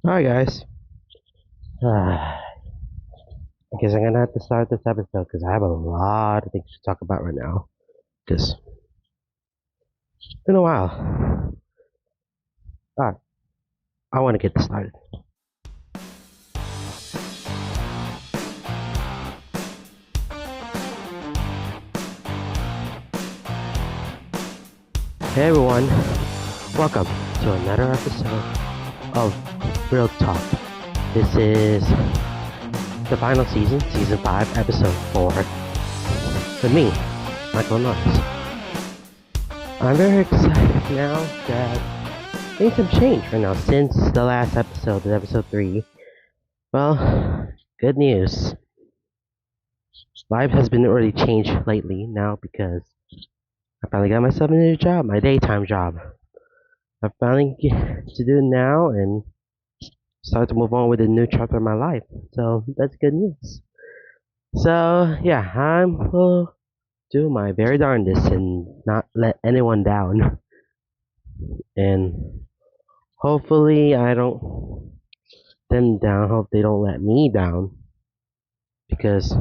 Hi guys. I guess I'm gonna have to start this episode because I have a lot of things to talk about right now. Because it's been a while. Alright, I want to get this started. Hey everyone, welcome to another episode of Real Talk. This is the final season, season 5, episode 4, with me, Michael Lanurias. I'm very excited now that things have changed right now since the last episode, episode 3. Well, good news. Life has been already changed lately now because I finally got myself a new job, my daytime job. I finally get to do it now and start to move on with a new chapter of my life. So that's good news. So yeah, I will do my very darndest and not let anyone down. And hopefully I don't them down. Hope they don't let me down because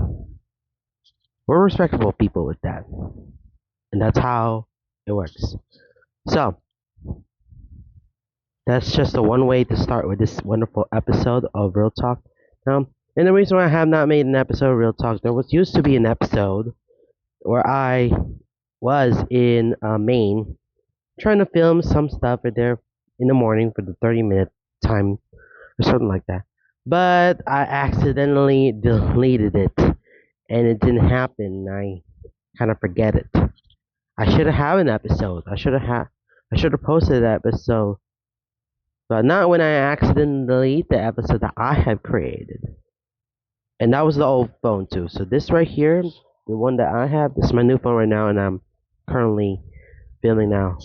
we're respectable people with that, and that's how it works. So that's just a one way to start with this wonderful episode of Real Talk. And the reason why I have not made an episode of Real Talk, there was used to be an episode where I was in Maine trying to film some stuff right there in the morning for the 30-minute time or something like that. But I accidentally deleted it and it didn't happen. I kind of forget it. I should have an episode. I should have posted that episode, but not when I accidentally delete the episode that I have created. And that was the old phone too. So this right here, the one that I have, this is my new phone right now, and I'm currently filming now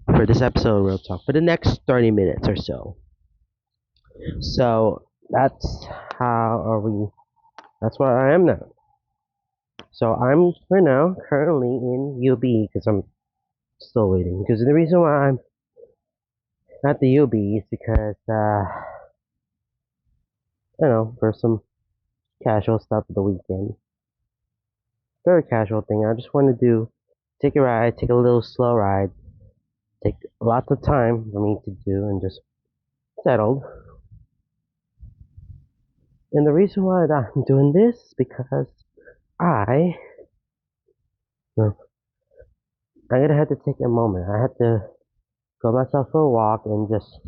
for this episode of Real Talk for the next 30 minutes or so. So that's how are we. That's where I am now. So I'm right now currently in UB because I'm still waiting. Because the reason why I'm at the UB is because for some casual stuff for the weekend. Very casual thing. I just want to take a ride, take a little slow ride, take lots of time for me to do and just settled. And the reason why I'm doing this is because I, well, I'm gonna have to take a moment. I have to go myself for a walk and just,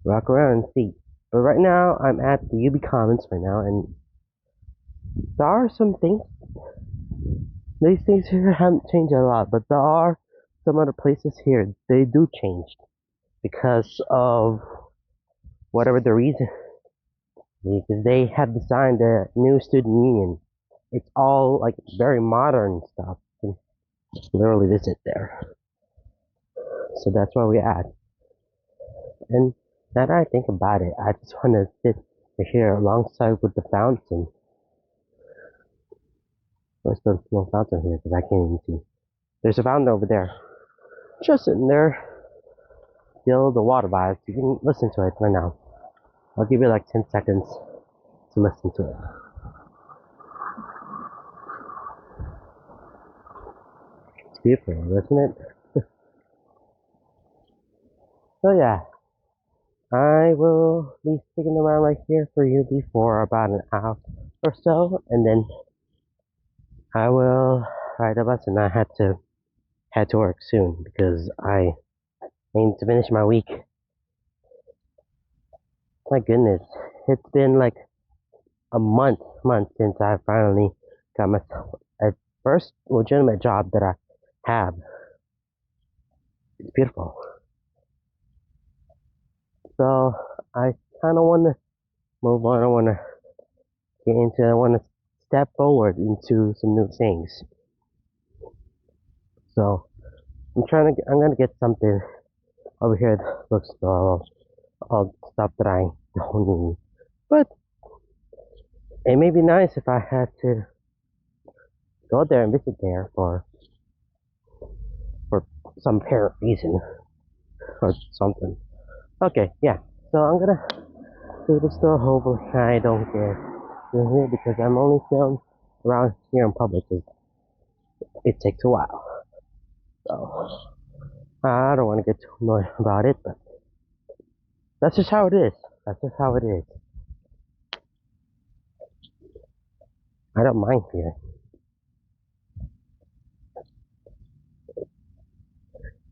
walk around and see. But right now, I'm at the UB Commons right now, and there are some things. These things here haven't changed a lot, but there are some other places here. They do change because of whatever the reason. Because they have designed a new student union. It's all like very modern stuff. You can literally visit there. So that's where we're at. And now that I think about it, I just want to sit here alongside with the fountain. There's no fountain here because I can't even see. There's a fountain over there. Just sitting there. Feel the water vibes. You can listen to it right now. I'll give you like 10 seconds to listen to it. It's beautiful, isn't it? So yeah, I will be sticking around right here for you before about an hour or so, and then I will ride the bus, and I had to head to work soon because I need to finish my week. My goodness, it's been like a month since I finally got myself a first legitimate job that I have. It's beautiful. So I kind of want to move on. I want to get into. I want to step forward into some new things. So I'm gonna get something over here that looks all stuff that I don't need. But it may be nice if I had to go there and visit there for some apparent reason or something. Okay, yeah. So I'm gonna do the store. Hopefully I don't get in here because I'm only filmed around here in public. 'Cause it takes a while. So I don't want to get too annoyed about it, but that's just how it is. That's just how it is. I don't mind here.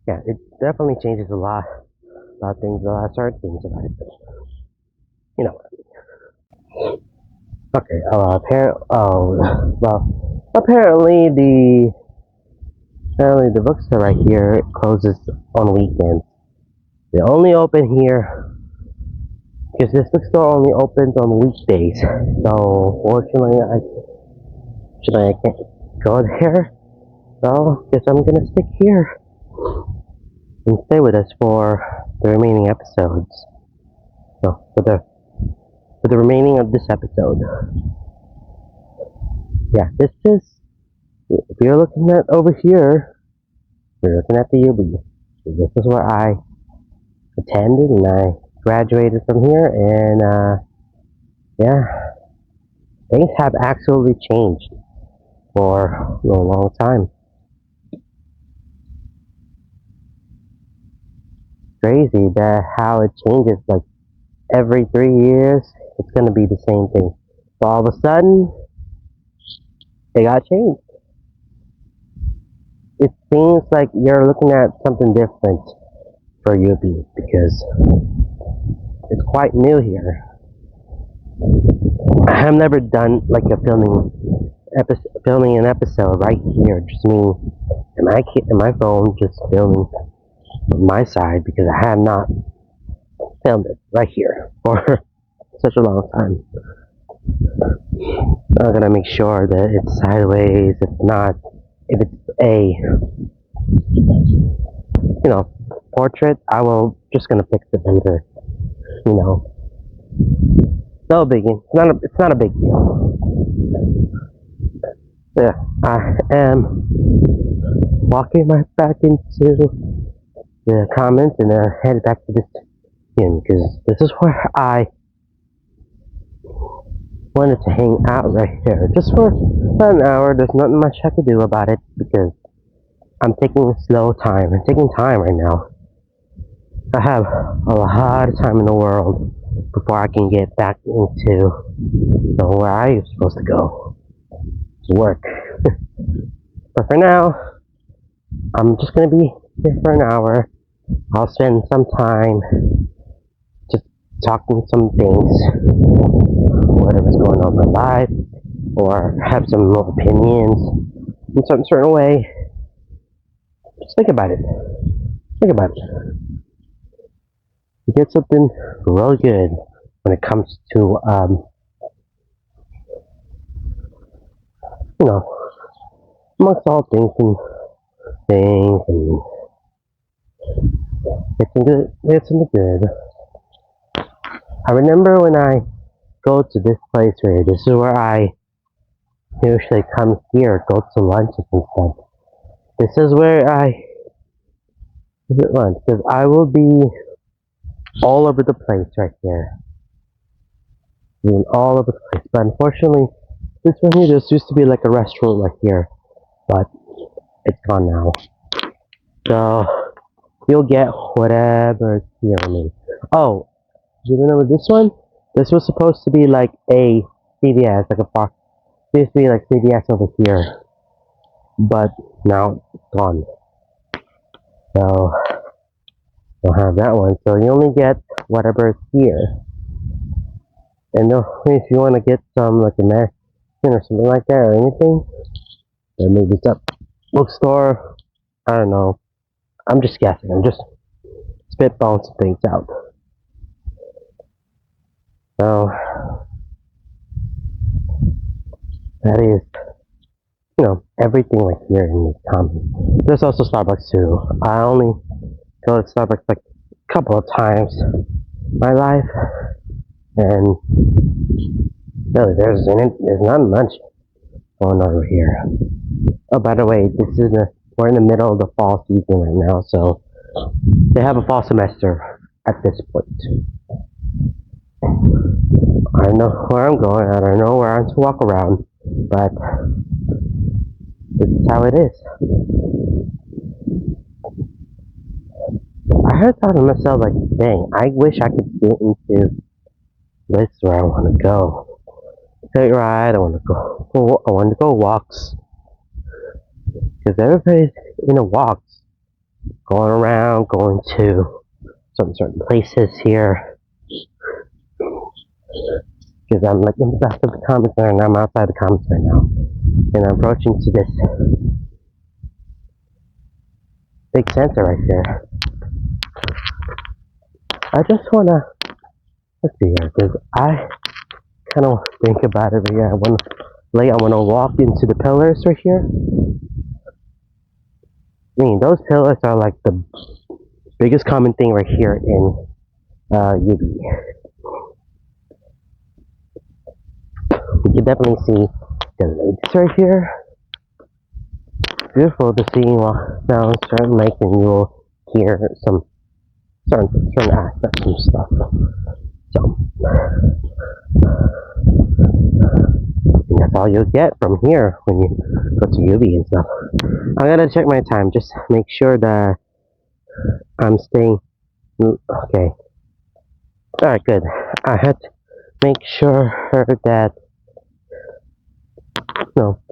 Yeah, it definitely changes a lot about things, a lot of certain things about it. But you know. Okay. Apparently the bookstore right here closes on weekends. They only open here because this bookstore only opens on weekdays. So fortunately, I can't go there. So guess I'm gonna stick here and stay with us for the remaining episodes. No, for the remaining of this episode. Yeah, this is. If you're looking at over here, you're looking at the UB. This is where I attended and I graduated from here, and yeah, things have absolutely changed for a long time. Crazy that how it changes, like every 3 years, it's gonna be the same thing. So all of a sudden, it got changed. It seems like you're looking at something different for UB because it's quite new here. I have never done like a filming an episode right here, just me and my phone, just filming on my side because I have not filmed it right here for such a long time. I'm gonna make sure that it's sideways. If it's a portrait, I will just gonna fix it later. You know, no biggie. It's not a big deal. So yeah, I am walking right back into the comments and head back to this inn because this is where I wanted to hang out right here just for about an hour. There's nothing much I can do about it because I'm taking a slow time. I'm taking time right now. I have a lot of time in the world before I can get back into where I was supposed to go to work. But for now, I'm just gonna be here for an hour. I'll spend some time just talking some things, whatever's going on in my life, or have some opinions in some certain way. Just think about it. Think about it. You get something really good when it comes to amongst all things and it's something good. I remember when I go to this place where this is where I usually come here, go to lunches and stuff. This is where I visit lunch because I will be all over the place right here. All over the place. But unfortunately, this one here, there used to be like a restaurant right here, but it's gone now. So you'll get whatever here I mean. Oh, do you remember this one? This was supposed to be like a CVS, like a park. It used to be like CVS over here, but now it's gone. So don't have that one. So you only get whatever is here. And if you want to get some like a medicine or something like that or anything, then maybe it's up bookstore. I don't know. I'm just guessing. I'm just spitballing some things out. So that is, everything like here in this town. There's also Starbucks too. I only go to Starbucks like a couple of times in my life, and really there's not much going on over here. Oh, by the way, we're in the middle of the fall season right now, so they have a fall semester at this point. I know where I'm going, and I know where I'm to walk around, but this is how it is. I had thought to myself, like, dang, I wish I could get into this where I want to go. Take a ride, I want to go walks. Because everybody's in a walks, going around, going to some certain places here. Because I'm like in the back of the commons center, and I'm outside the commons right now. And I'm approaching to this big center right here. I just wanna, let's see here, because I kind of think about it here. I wanna walk into the pillars right here. I mean, those pillars are like the biggest common thing right here in UB. You can definitely see the lakes right here. Beautiful to see down certain lake, and you will hear some certain aspects and stuff. So that's all you'll get from here when you go to UB and stuff. I'm gonna check my time, just make sure that I'm staying okay. Alright, good. I had to make sure that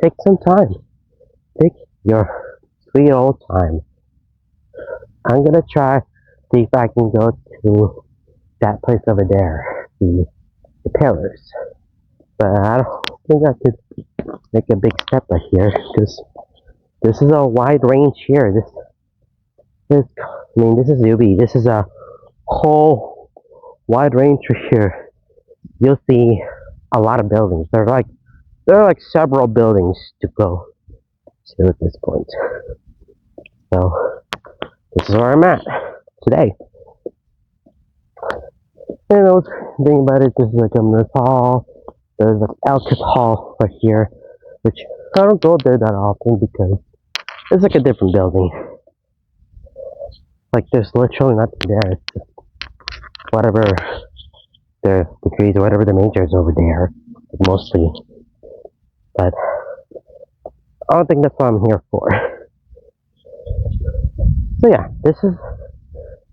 take some time. Take your sweet old time. I'm gonna try see if I can go to that place over there, the pillars. But I don't think I could make a big step right here because this is a wide range here. This is UB. This is a whole wide range right here. You'll see a lot of buildings. There are like several buildings to go to at this point. So this is where I'm at today. And the thing about it, this is like this hall. There's like Elkis Hall right here, which I don't go there that often because it's like a different building. Like there's literally nothing there. It's just whatever their degrees or whatever the major is over there, mostly. But I don't think that's what I'm here for. So yeah, this is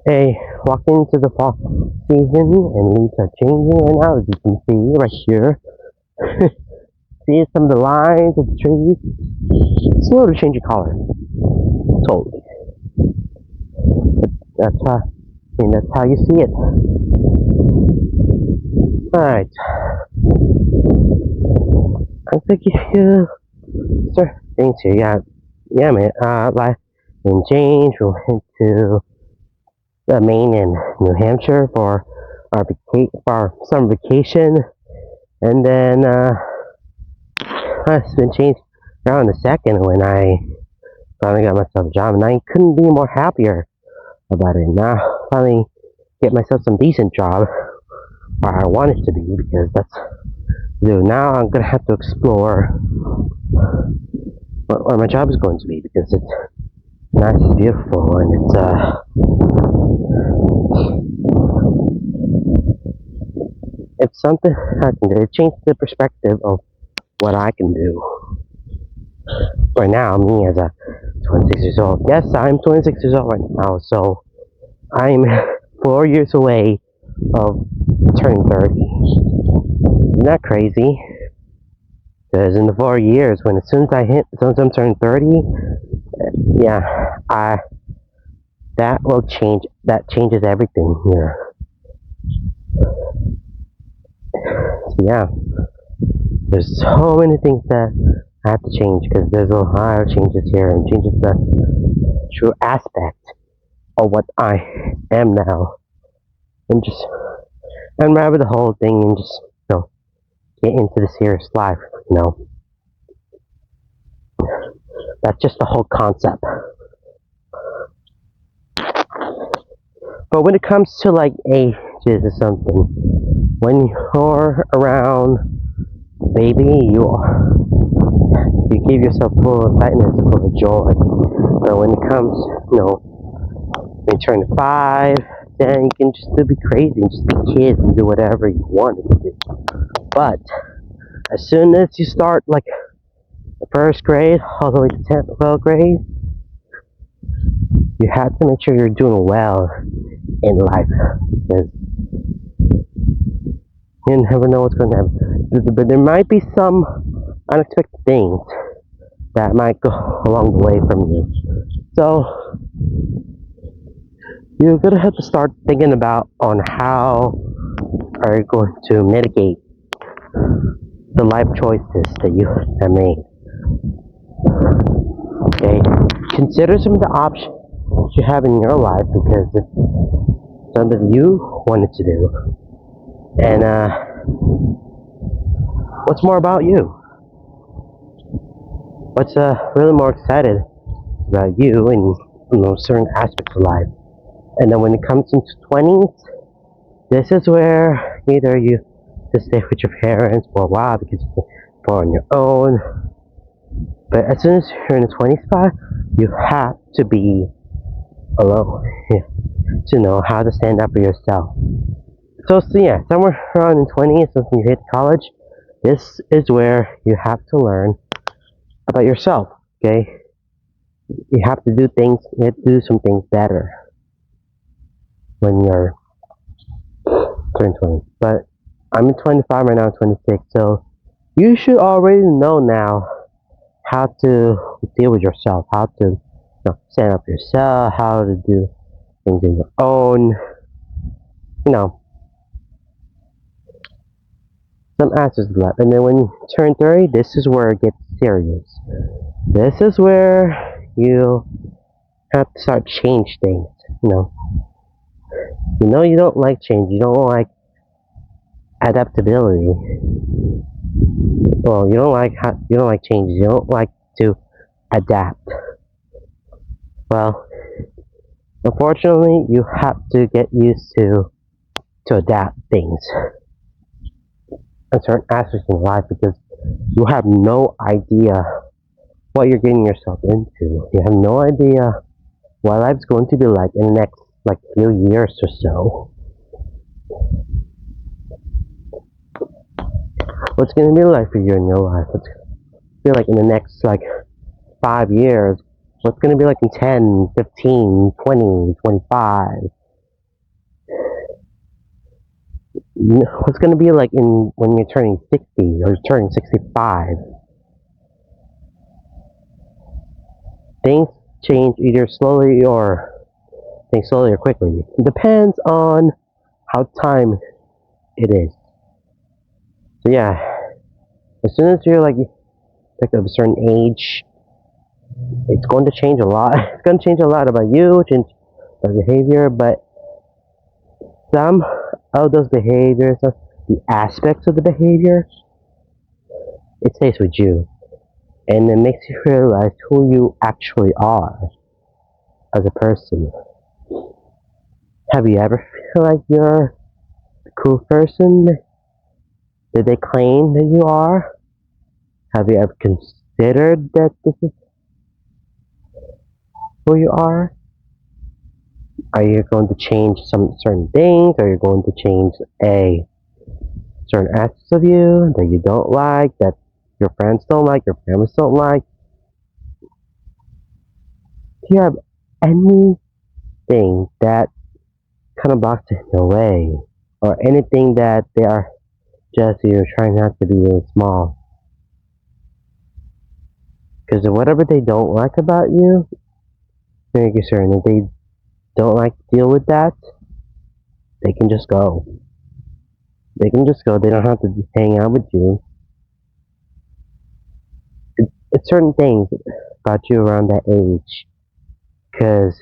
a walk into the fall season, and leaves are changing right now, as you can see right here. See some of the lines of the trees. It's slowly changing color. Totally. That's how you see it. Alright. I think you start things here. Yeah, man. Like in change, we went to Maine and New Hampshire for our summer vacation, and then it's been changed around the second when I finally got myself a job, and I couldn't be more happier about it. Now, finally get myself some decent job where I want it to be, because that's now I'm gonna have to explore where my job is going to be, because it's nice and beautiful, and it's something I can do. It changed the perspective of what I can do. Right now, me as a 26 years old. Yes, I'm 26 years old right now, so I'm 4 years away of turning 30. Isn't that crazy? Because in the 4 years, as soon as I'm turning 30, yeah, that changes everything here. So yeah, there's so many things that I have to change, because there's a lot of changes here, and changes the true aspect of what I am now, and just unravel the whole thing, and just get into the serious life. That's just the whole concept. But when it comes to like ages or something, when you're around baby, you give yourself full of excitement, full of joy. But when it comes, when you turn 5, then you can just be crazy and just be kids and do whatever you want to do. But as soon as you start like the first grade all the way to 10th, 12th grade, you have to make sure you're doing well in life because you never know what's going to happen. But there might be some unexpected things that might go along the way from you. So you're gonna have to start thinking about on how are you going to mitigate the life choices that you have made. Okay, consider some of the options you have in your life because it's something you wanted to do. And what's more about you? What's really more excited about you in certain aspects of life? And then when it comes into 20s, this is where either you just stay with your parents for a while because you're on your own. But as soon as you're in the 20s spot, you have to be alone to know how to stand up for yourself. So yeah, somewhere around in 20s, when you hit college, this is where you have to learn about yourself. Okay, you have to do things. You have to do some things better when you're turning 20. But I'm in 25 right now. I'm 26, so you should already know now how to deal with yourself, how to stand up for yourself, how to do things on your own. You know, some answers left. And then when you turn 30, this is where it gets serious. This is where you have to start change things. You don't like change. You don't like adaptability. Well, you don't like changes. You don't like to adapt. Well, unfortunately, you have to get used to adapt things in certain aspects of life because you have no idea what you're getting yourself into. You have no idea what life's going to be like in the next few years or so. What's going to be like for you in your life? What's going to be like in the next 5 years? What's going to be like in 10, 15, 20, 25? What's going to be like in when you're turning 60 or turning 65? Things change either slowly or quickly. It depends on how time it is. So yeah, as soon as you're like of a certain age, it's going to change a lot. It's going to change a lot about you, change the behavior, but some of those behaviors, the aspects of the behavior, it stays with you. And it makes you realize who you actually are as a person. Have you ever feel like you're a cool person that they claim that you are? Have you ever considered that this is who you are? Are you going to change some certain things? Are you going to change a certain aspects of you that you don't like, that your friends don't like, your families don't like? Do you have anything that kind of blocks it in your way? Or anything that they are just you're trying not to be small? Because whatever they don't like about you, make certain that they don't like to deal with that, they can just go. They can just go. They don't have to hang out with you. It's certain things about you around that age. Because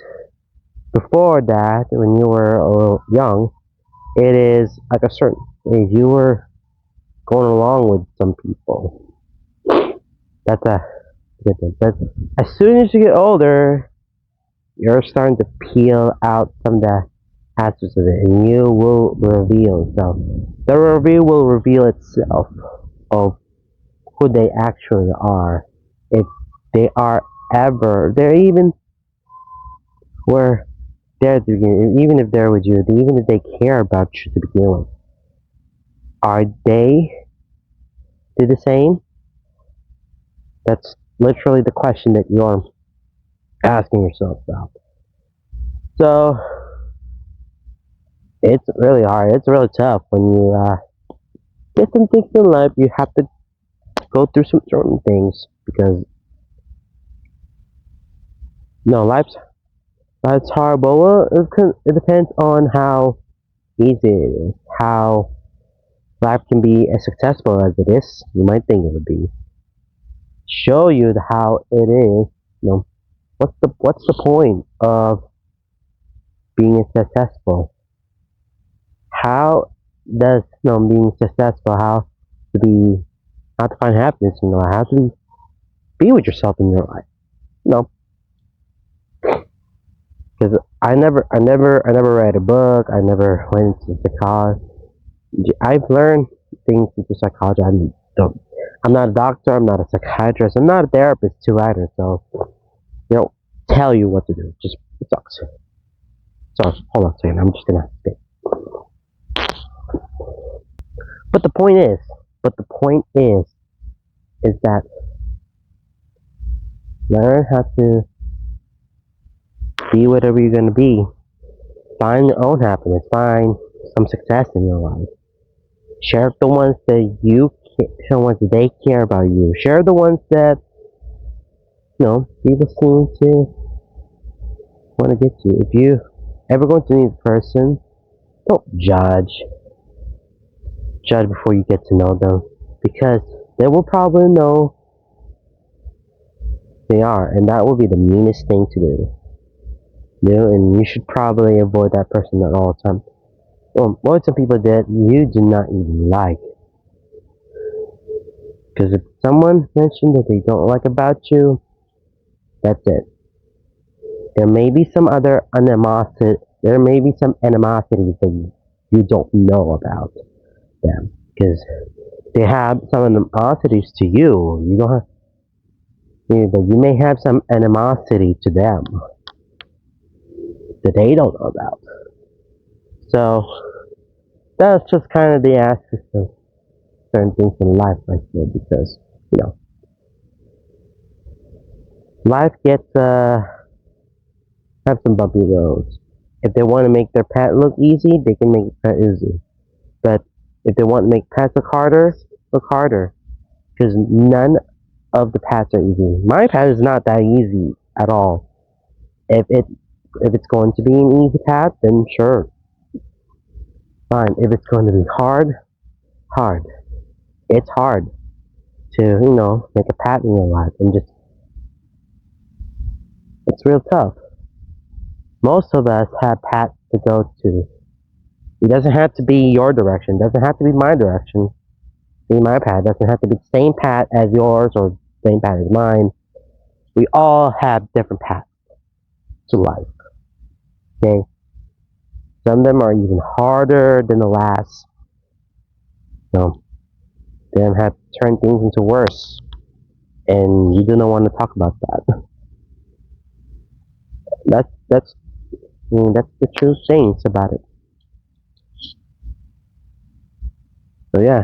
before that, when you were a little young, it is like a certain age. You were going along with some people. That's a good thing. But as soon as you get older, you're starting to peel out some of the aspects of it, and you will reveal itself. The reveal will reveal itself of who they actually are. If they are ever, they're even where there to begin, even if they're with you, even if they care about you to begin with, are they do the same? That's literally the question that you're asking yourself about. So it's really hard. It's really tough when you get some things in life. You have to go through some certain things because no, life's horrible. Well, it depends on how easy it is, how life can be as successful as it is. You might think it would be. Show you how it is. You know, what's the point of being successful? How does being successful? To be how to find happiness? How to be with yourself in your life. You know, because I never read a book. I never went into psychology. I've learned things into psychology. I'm not a doctor. I'm not a psychiatrist. I'm not a therapist too either. So they don't tell you what to do. Just it sucks. So hold on a second. I'm just gonna spit. But the point is, but the point is that learn how to be whatever you're gonna be. Find your own happiness. Find some success in your life. Share the ones that the ones that they care about you. Share the ones that people seem to want to get to. If you ever going to meet a person, don't judge before you get to know them, because they will probably know they are, and that will be the meanest thing to do. And you should probably avoid that person at all times. Well, avoid some people that you do not even like, because if someone mentioned that they don't like about you, that's it. There may be some other animosity. There may be some animosities that you don't know about them, because they have some animosities to you. You don't have. You may have some animosity to them that they don't know about. So that's just kind of the aspect of certain things in life right here, because life gets have some bumpy roads. If they want to make their path look easy, they can make it easy. But if they want to make paths look harder, because none of the paths are easy. My path is not that easy at all. If it's going to be an easy path, then sure, fine. If it's going to be hard. It's hard to make a path in your life, and just it's real tough. Most of us have paths to go to. It doesn't have to be your direction. It doesn't have to be my direction. Be my path. It doesn't have to be the same path as yours or the same path as mine. We all have different paths to life. Okay. Some of them are even harder than the last. So they have turned things into worse, and you do not want to talk about that. That's that's the true things about it. So yeah,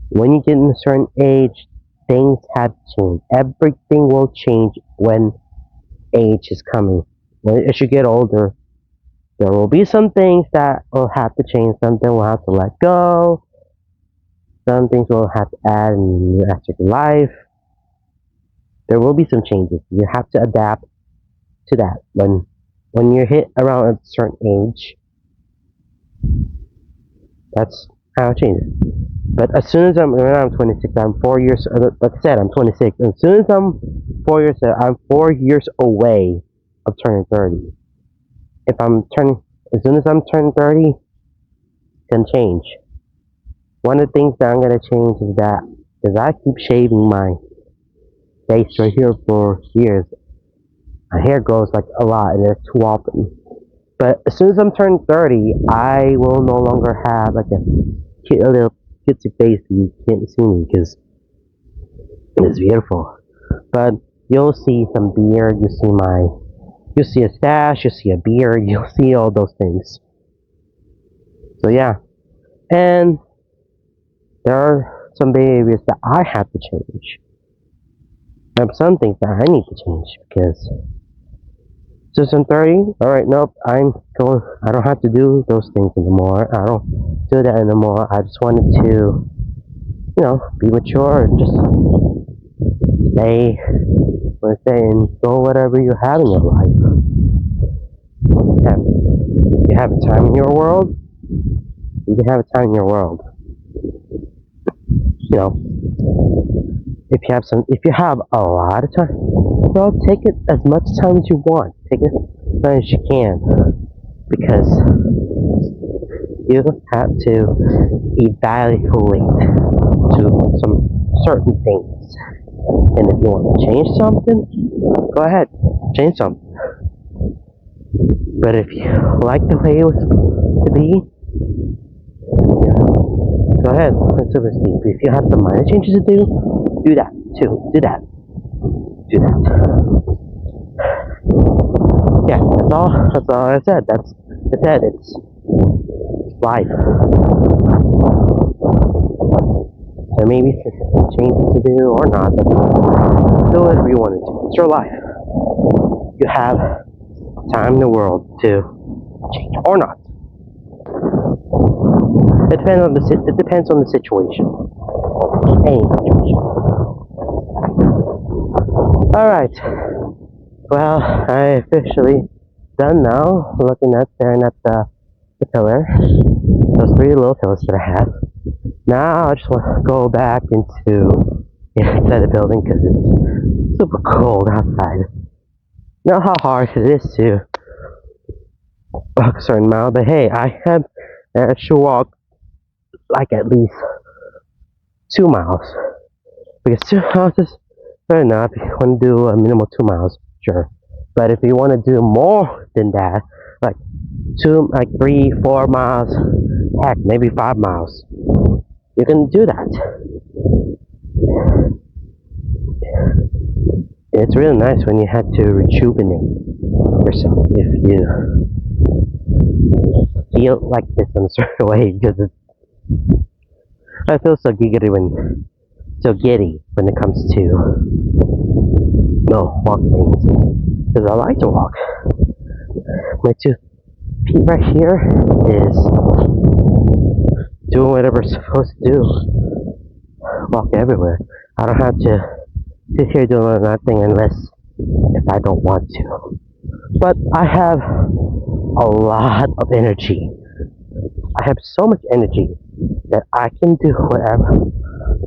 when you get in a certain age, things have changed. Everything will change when age is coming. As you get older, there will be some things that will have to change. Something will have to let go. Some things will have to add in your extra life. There will be some changes. You have to adapt to that. When you hit around a certain age, that's how it changes. But as soon as when I'm 26, I'm 4 years. Like I said, I'm 26. As soon as I'm 4 years away of turning 30. If I'm turning, as soon as I'm turning 30, it can change. One of the things that I'm gonna change is I keep shaving my face right here for years. My hair grows like a lot, and it's too often. But as soon as I'm turning 30, I will no longer have like a little kitsy face that you can't see me because it's beautiful. But you'll see some beard. You see my You'll see a stash, you'll see a beard, you'll see all those things. So yeah. And there are some behaviors that I have to change. There are some things that I need to change because since I'm 30, alright, nope, I don't have to do those things anymore. I don't do that anymore. I just wanted to, be mature and just stay, and go whatever you have in your life. Yeah. You have a time in your world, you can have a time in your world. If you have a lot of time, well, take it as much time as you want. Take it as much as you can, because you have to evaluate to some certain things. And if you want to change something, go ahead, change something. But if you like the way it was to be, go ahead, let's sleep. If you have some minor changes to do that too. Do that. Yeah, that's all I said. That's it. It's life. There may be changes to do or not, but do whatever you want to do. It's your life. You have time in the world to change or not. It depends on the situation. Any situation. Alright. Well, I officially done now, staring at the pillar. Those 3 little pillars that I have. Now I just want to go back inside the building because it's super cold outside. Know how hard it is to walk a certain amount, but hey, I should walk like at least 2 miles. Because 2 miles is fair enough. If you want to do a minimum 2 miles, sure. But if you want to do more than that, like 3, 4 miles, heck, maybe 5 miles, you can do that. It's really nice when you have to rejuvenate yourself if you feel like this in a certain way, because I feel so giddy when it comes to walk things, because I like to walk. My 2 feet right here is doing whatever it's supposed to do. Walk everywhere. I don't have to sit here doing nothing unless if I don't want to. But I have a lot of energy. I have so much energy that I can do whatever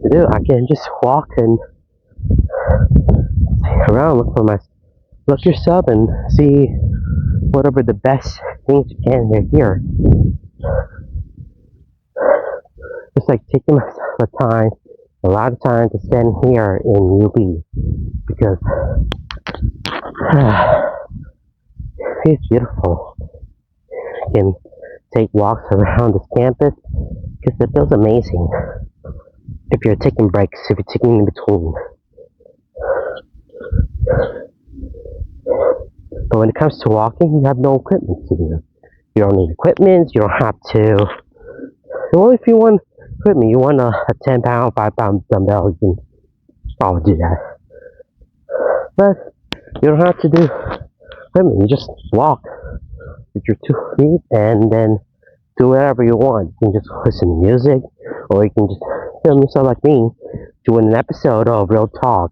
to do. I can just walk and see around, look yourself and see whatever the best things you can here. Just like taking myself a lot of time to stand here in UB because it's beautiful. You can take walks around this campus because it feels amazing. If you're taking breaks, if you're taking in between. But when it comes to walking, you have no equipment to do. You don't need equipment, you don't have to. Well, if you want equipment, you want a 10-pound, 5-pound dumbbell, you can probably do that. But you don't have to do equipment, you just walk with your 2 feet and then do whatever you want. You can just listen to music, or you can just film yourself like me doing an episode of Real Talk.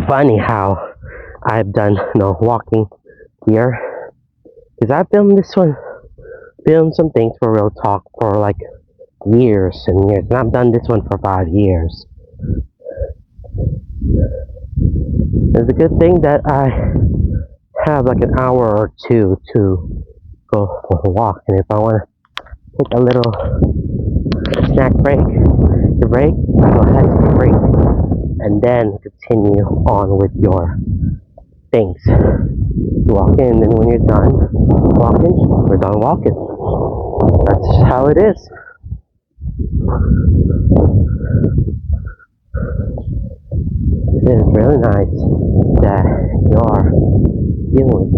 Funny how I've done walking here, because I filmed some things for Real Talk for like years and years, and I've done this one for 5 years. It's a good thing that I have like an hour or 2 to go for a walk, and if I want to take a little snack break, go ahead and take a break, and then continue on with your things. You walk in, and when you're done walking, we're done walking. That's just how it is. is really nice that you are dealing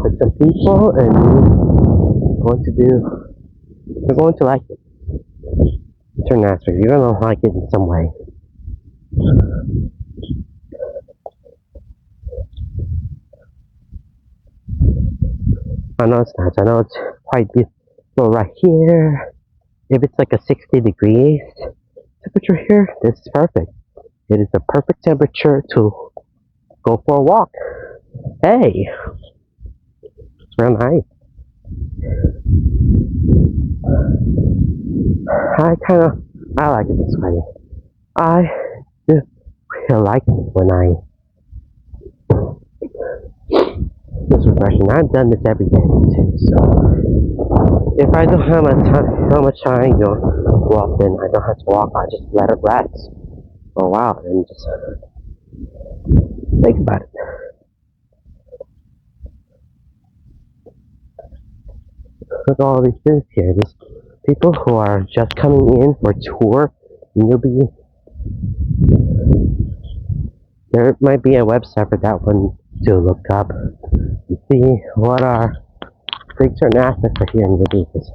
with some people, and you're going to like it. Certain aspects, you're gonna like it in some way. I know it's nice. I know it's quite beautiful right here. If it's like a 60 degrees temperature here, this is perfect. It is the perfect temperature to go for a walk. Hey, it's real nice. I like it this way. I just feel like it when it's refreshing. I've done this every day too, so if I don't have how much time to walk, then I don't have to walk. I just let it rest for a while and just think about it. Look at all these things here. There's people who are just coming in for a tour, and there might be a website for that one to look up and see what are certain aspects are here in the beaches.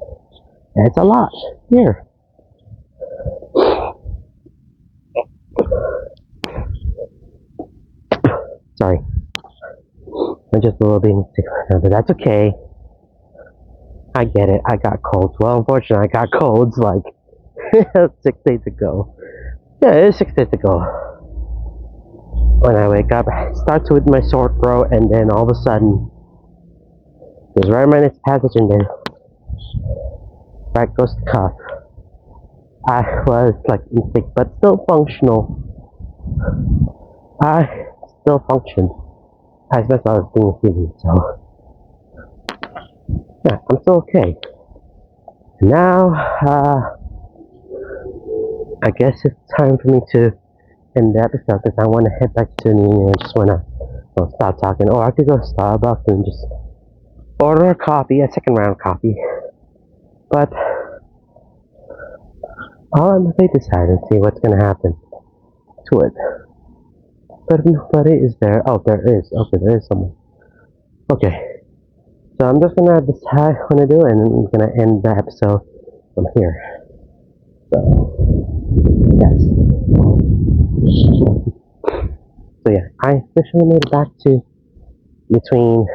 And it's a lot here. Sorry, I'm just a little bit sick right now, but that's okay. I get it. I got colds. Well, unfortunately, I got colds like 6 days ago. Yeah, it is 6 days ago. When I wake up, it starts with my sore throat, and then all of a sudden, there's right in my next passage, and then right goes the cough. I was like sick, but still functional. I still function. I suppose I was being feeding, so yeah, I'm still okay. Now, I guess it's time for me to end the episode because I want to head back to New York. I just want to stop talking. Or I could go to Starbucks and just order a coffee, a second round coffee. But I'll let my fate decide and see what's going to happen to it. But if nobody is there, oh, there is. Okay, there is someone. Okay. So I'm just gonna decide what to do, and I'm gonna end the episode from here. So yes. So yeah, I officially made it back to between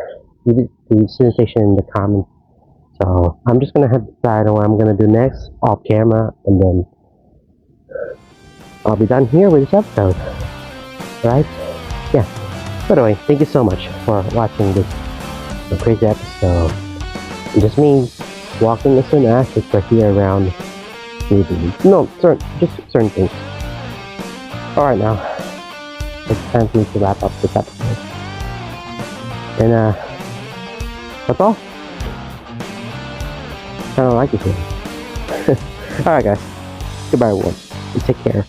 the sensation and the common. So I'm just gonna have to decide on what I'm gonna do next off camera, and then I'll be done here with this episode. Right? Yeah. By the way, thank you so much for watching this crazy episode. It just means walking the certain aspects right here around just certain things. Alright now, it's time for me to wrap up this episode. And that's all. I don't like it here. Alright guys, goodbye everyone, and take care.